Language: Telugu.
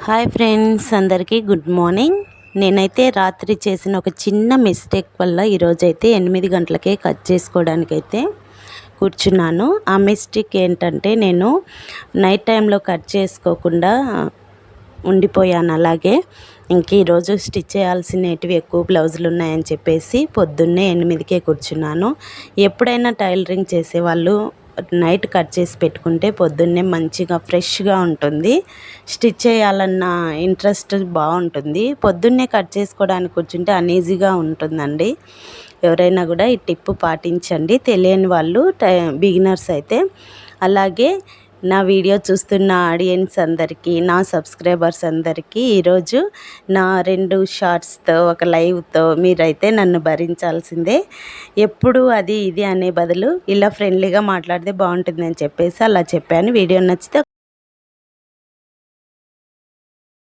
హాయ్ ఫ్రెండ్స్, అందరికీ గుడ్ మార్నింగ్. నేనైతే రాత్రి చేసిన ఒక చిన్న మిస్టేక్ వల్ల ఈరోజైతే 8 గంటలకే కట్ చేసుకోవడానికైతే కూర్చున్నాను. ఆ మిస్టేక్ ఏంటంటే, నేను నైట్ టైంలో కట్ చేసుకోకుండా ఉండిపోయాను. అలాగే ఇంక ఈరోజు స్టిచ్ చేయాల్సినవి ఎక్కువ బ్లౌజులు ఉన్నాయని చెప్పేసి పొద్దున్నే 8కే కూర్చున్నాను. ఎప్పుడైనా టైలరింగ్ చేసేవాళ్ళు నైట్ కట్ చేసి పెట్టుకుంటే పొద్దున్నే మంచిగా ఫ్రెష్గా ఉంటుంది. స్టిచ్ చేయాలన్న ఇంట్రెస్ట్ బాగుంటుంది. పొద్దున్నే కట్ చేసుకోవడానికి కూర్చుంటే అన్ఈజీగా ఉంటుందండి. ఎవరైనా కూడా ఈ టిప్ పాటించండి, తెలియని వాళ్ళు బిగినర్స్ అయితే. అలాగే నా వీడియో చూస్తున్న ఆడియన్స్ అందరికీ, నా సబ్స్క్రైబర్స్ అందరికీ ఈరోజు నా 2 షార్ట్స్తో ఒక లైవ్తో మీరైతే నన్ను భరించాల్సిందే. ఎప్పుడు అది ఇది అనే బదులు ఇలా ఫ్రెండ్లీగా మాట్లాడితే బాగుంటుందని చెప్పేసి అలా చెప్పాను. వీడియో నచ్చితే